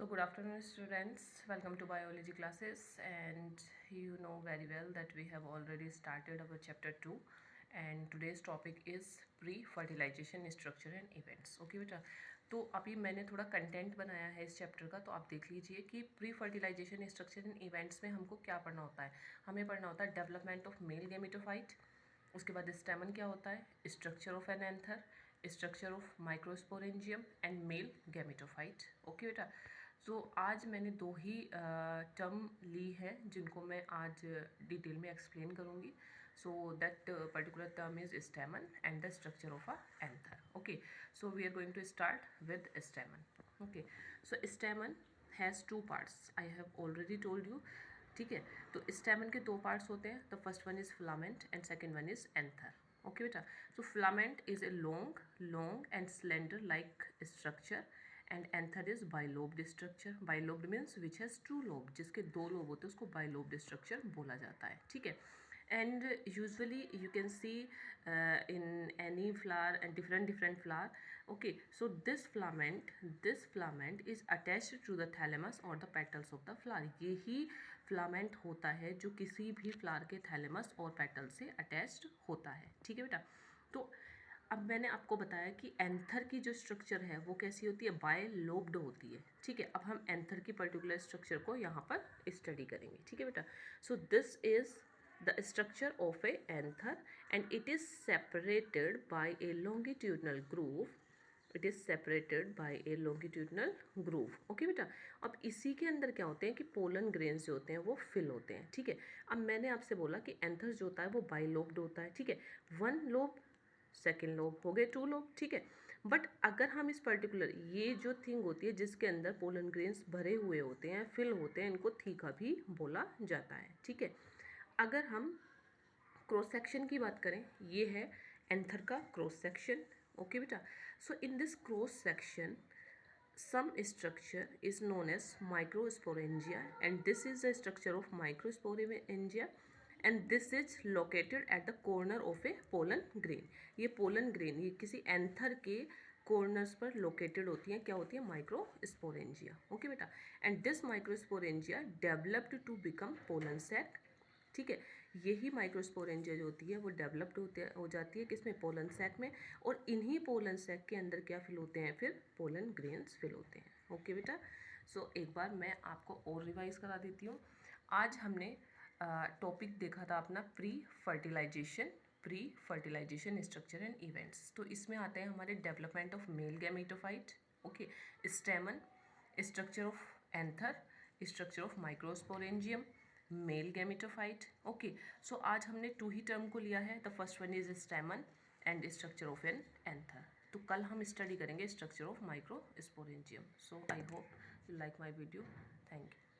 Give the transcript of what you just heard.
So good afternoon students, welcome to biology classes, and you know very well that we have already started our chapter 2 and today's topic is pre-fertilization structure and events. Okay बेटा, तो अभी मैंने थोड़ा content बनाया है इस chapter का, तो आप देख लीजिए कि pre fertilisation structure and events में हमको क्या पढ़ना होता है. हमें पढ़ना होता है डेवलपमेंट ऑफ मेल गेमेटोफाइट, उसके बाद स्टेमन क्या होता है, structure of an anther, structure of microsporangium and mail gametophyte. Okay बेटा, तो आज मैंने दो ही टर्म ली है जिनको मैं आज डिटेल में एक्सप्लेन करूँगी. So that particular term is stamen and the structure of a anther. Okay, so we are going to start with stamen. Okay, so stamen has two parts, I have already told you. ठीक है, तो stamen के दो parts होते हैं. The first one is filament and second one is anther. Okay बेटा, so filament is a long and slender like structure and anther is bilobed structure. Bilobed means which has two lobe, जिसके दो lobe होते हैं उसको bilobed structure बोला जाता है. ठीक है, and usually you can see in any flower and different flower. Okay, so this filament is attached to the thalamus or the petals of the flower. यही filament होता है जो किसी भी flower के thalamus और petal से attached होता है. ठीक है बेटा, तो अब मैंने आपको बताया कि एंथर की जो स्ट्रक्चर है वो कैसी होती है, बाइलोब्ड होती है. ठीक है, अब हम एंथर की पर्टिकुलर स्ट्रक्चर को यहाँ पर स्टडी करेंगे. ठीक है बेटा, so this is the structure of a anther and it is separated by a longitudinal groove. It is separated by a longitudinal groove. Okay बेटा, अब इसी के अंदर क्या होते हैं कि पोलन ग्रेन्स जो होते हैं वो फिल होते हैं. ठीक है, अब मैंने आपसे बोला कि एंथर जो होता है वो बाइलोब्ड होता है. ठीक है, वन लोब, सेकेंड लोब, हो गए टू लोब. ठीक है, बट अगर हम इस पर्टिकुलर ये जो थिंग होती है जिसके अंदर पोलन ग्रेन्स भरे हुए होते हैं, फिल होते हैं, इनको थीका भी बोला जाता है. ठीक है, अगर हम क्रॉस सेक्शन की बात करें, ये है एंथर का क्रॉस सेक्शन. ओके बेटा, so in this cross section some structure is known as microsporangia and this is the structure of microsporangia and this is located at the corner of a pollen grain. ये pollen grain ये किसी anther के corners पर located होती हैं. क्या होती है, माइक्रोस्पोरेंजिया. ओके बेटा, and this microsporangia developed to become pollen sac. ठीक है, यही माइक्रोस्पोरेंजिया जो होती है वो डेवलप्ड हो जाती है किसमें, पोलन सैक में, और इन्हीं पोलन सैक के अंदर क्या फिल होते हैं, फिर पोलन ग्रेन्स फिल होते हैं. ओके बेटा, सो एक बार मैं आपको और रिवाइज करा देती हूँ. आज हमने टॉपिक देखा था अपना pre fertilisation structure and events. तो इसमें आते हैं हमारे development of male gametophyte, okay, stamen, structure of anther, structure of microsporangium, male gametophyte. Okay, so आज हमने टू ही टर्म को लिया है. The first one is stamen and structure of an anther. तो कल हम स्टडी करेंगे structure of microsporangium. So I hope you like my video. Thank you.